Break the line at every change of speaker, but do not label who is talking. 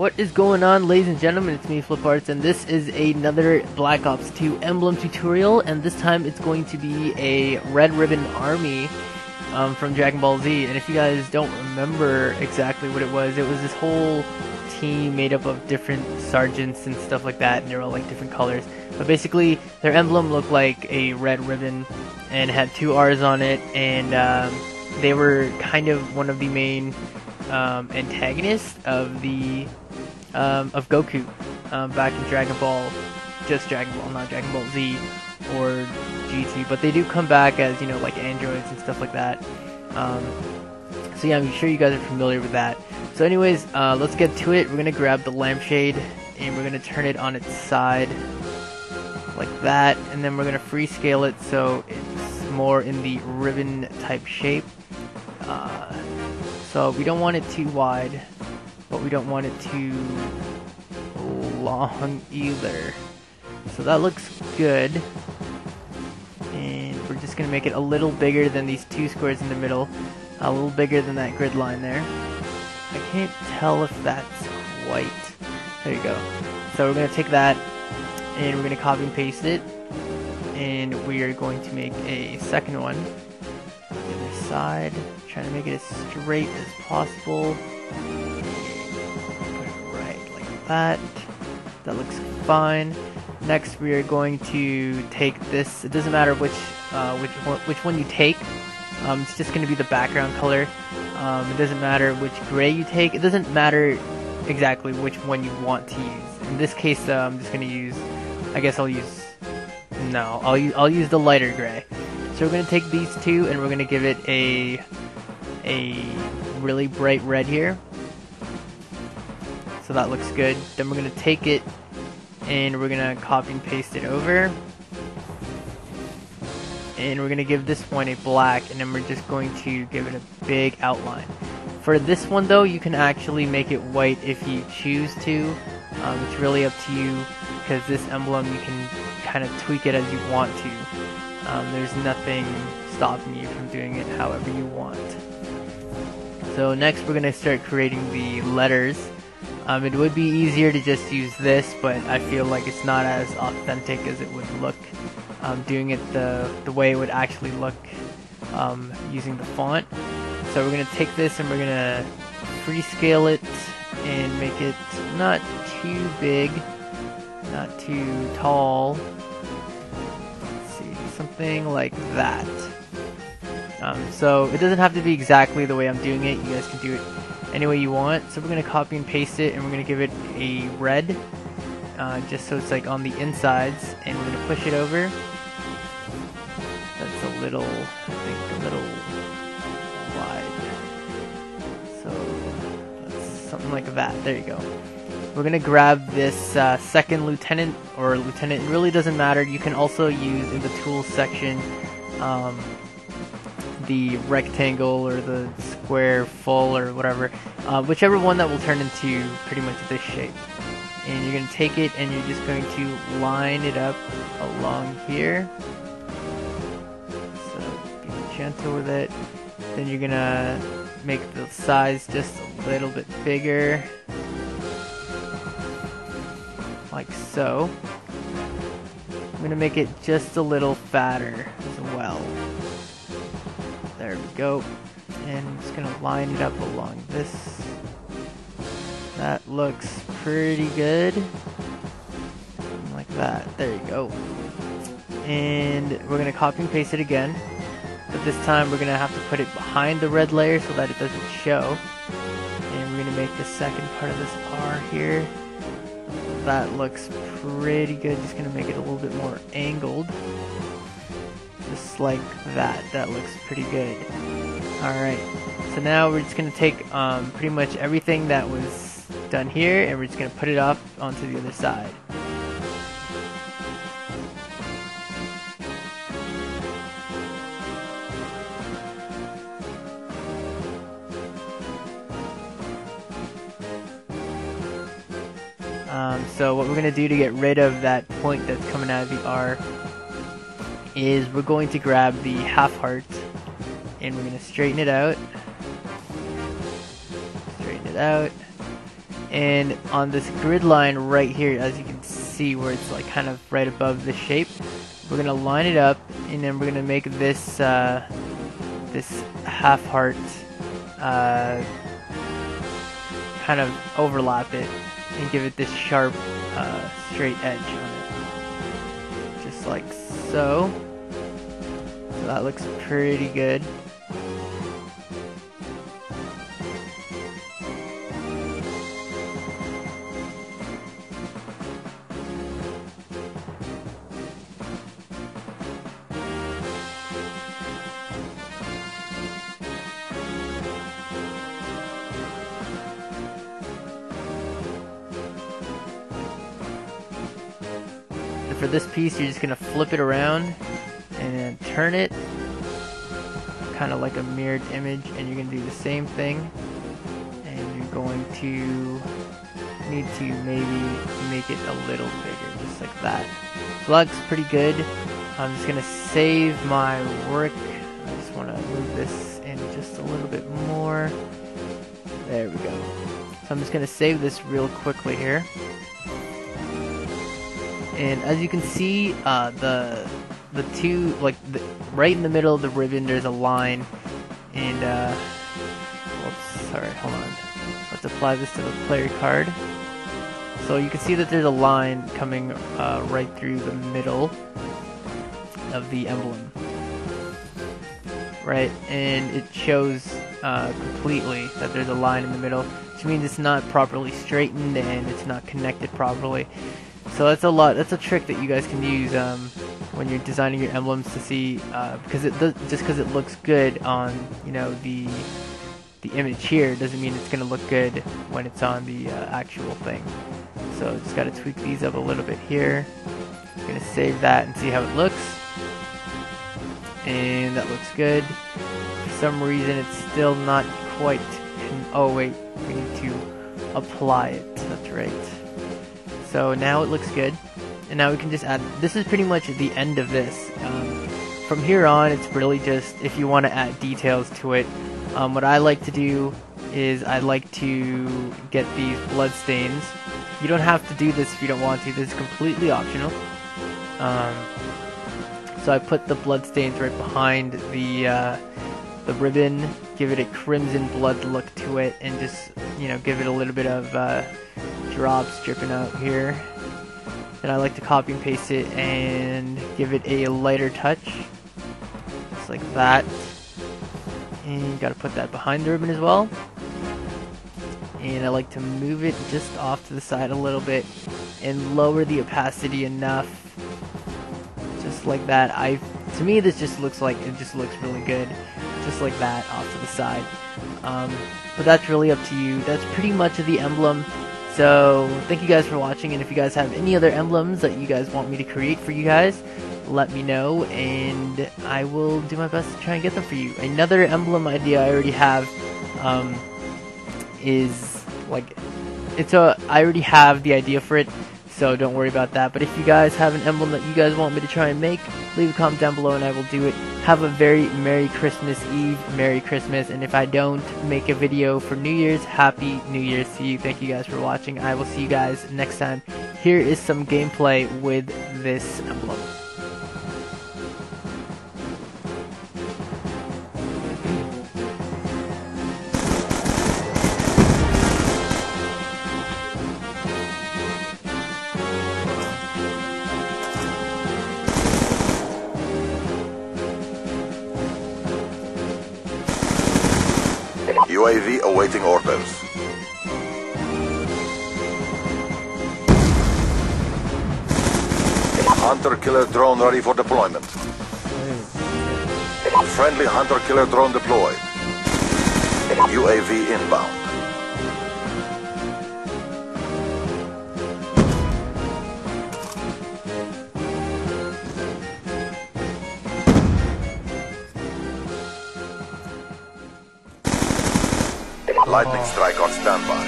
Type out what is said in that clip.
What is going on, ladies and gentlemen? It's me, FlipArtz, and this is another Black Ops 2 Emblem tutorial, and this time it's going to be a Red Ribbon Army from Dragonball Z. And if you guys don't remember exactly what it was this whole team made up of different sergeants and stuff like that, and they're all like different colors. But basically, their emblem looked like a red ribbon and had two R's on it, and they were kind of one of the main antagonists of the of Goku back in Dragon Ball, just Dragon Ball, not Dragon Ball Z or GT, but they do come back as, you know, like androids and stuff like that. So yeah, I'm sure you guys are familiar with that. So anyways, let's get to it. We're gonna grab the lampshade and we're gonna turn it on its side like that, and then we're gonna free scale it so it's more in the ribbon type shape. So we don't want it too wide, but we don't want it too long either. So that looks good. And we're just gonna make it a little bigger than these two squares in the middle, a little bigger than that grid line there. I can't tell if that's quite. There you go. So we're gonna take that and we're gonna copy and paste it, and we are going to make a second one on the other side, trying to make it as straight as possible. Put it right like that. That looks fine. Next, we are going to take this. It doesn't matter which one you take. It's just going to be the background color. It doesn't matter which gray you take. It doesn't matter exactly which one you want to use. In this case, I'm just going to use. I guess I'll use the lighter gray. So we're going to take these two and we're going to give it a really bright red here. So that looks good. Then we're going to take it and we're going to copy and paste it over. And we're going to give this one a black, and then we're just going to give it a big outline. For this one though, you can actually make it white if you choose to. It's really up to you, because this emblem you can kind of tweak it as you want to. There's nothing stopping you from doing it however you want. So next we're going to start creating the letters. It would be easier to just use this, but I feel like it's not as authentic as it would look doing it the way it would actually look using the font. So we're going to take this and we're going to free scale it and make it not too big, not too tall. Let's see, something like that. So it doesn't have to be exactly the way I'm doing it. You guys can do it any way you want. So we're going to copy and paste it, and we're going to give it a red, just so it's like on the insides, and we're going to push it over. That's a little, I think, a little wide. So that's something like that. There you go. We're going to grab this second lieutenant, or lieutenant, it really doesn't matter. You can also use in the tools section the rectangle or the square full or whatever, whichever one that will turn into pretty much this shape. And you're going to take it and you're just going to line it up along here. So be gentle with it. Then you're going to make the size just a little bit bigger, like so. I'm going to make it just a little fatter as well. There we go. And I'm just gonna line it up along this. That looks pretty good. Like that. There you go. And we're gonna copy and paste it again. But this time we're gonna have to put it behind the red layer so that it doesn't show. And we're gonna make the second part of this R here. That looks pretty good. Just gonna make it a little bit more angled. Just like that. That looks pretty good. Alright, so now we're just going to take pretty much everything that was done here, and we're just going to put it up onto the other side. So what we're going to do to get rid of that point that's coming out of the R is we're going to grab the half heart and we're going to straighten it out. And on this grid line right here, as you can see where it's like kind of right above the shape, we're gonna line it up, and then we're gonna make this this half heart kind of overlap it and give it this sharp straight edge on it, just like so. So that looks pretty good. For this piece, you're just going to flip it around and then turn it kind of like a mirrored image, and you're going to do the same thing, and you're going to need to maybe make it a little bigger, just like that. So that looks pretty good. I'm just going to save my work. I just want to move this in just a little bit more. There we go. So I'm just going to save this real quickly here. And as you can see, the two, like right in the middle of the ribbon, there's a line, and whoops, sorry, hold on. Let's apply this to the player card. So you can see that there's a line coming right through the middle of the emblem, right? And it shows completely that there's a line in the middle, which means it's not properly straightened and it's not connected properly. So that's a trick that you guys can use when you're designing your emblems to see, because just because it looks good on, you know, the image here doesn't mean it's gonna look good when it's on the actual thing. So just gotta tweak these up a little bit here. I'm gonna save that and see how it looks, and that looks good. For some reason, it's still not quite. Oh wait, we need to apply it. That's right. So now it looks good, and now we can just add, this is pretty much the end of this. From here on, it's really just if you want to add details to it. What I like to do is I like to get these blood stains. You don't have to do this if you don't want to, this is completely optional. So I put the blood stains right behind the ribbon, give it a crimson blood look to it, and just, you know, give it a little bit of drops dripping out here. And I like to copy and paste it and give it a lighter touch, just like that. And you gotta put that behind the ribbon as well. And I like to move it just off to the side a little bit and lower the opacity enough, just like that. To me, this just looks like, it just looks really good, just like that off to the side. But that's really up to you. That's pretty much of the emblem. So thank you guys for watching, and if you guys have any other emblems that you guys want me to create for you guys, let me know, and I will do my best to try and get them for you. Another emblem idea I already have is like, I already have the idea for it, so don't worry about that. But if you guys have an emblem that you guys want me to try and make, leave a comment down below and I will do it. Have a very Merry Christmas Eve, Merry Christmas, and if I don't make a video for New Year's, Happy New Year's to you. Thank you guys for watching. I will see you guys next time. Here is some gameplay with this emblem.
UAV awaiting orders. Hunter-killer drone ready for deployment. Friendly hunter-killer drone deployed. UAV inbound. Lightning strike on standby.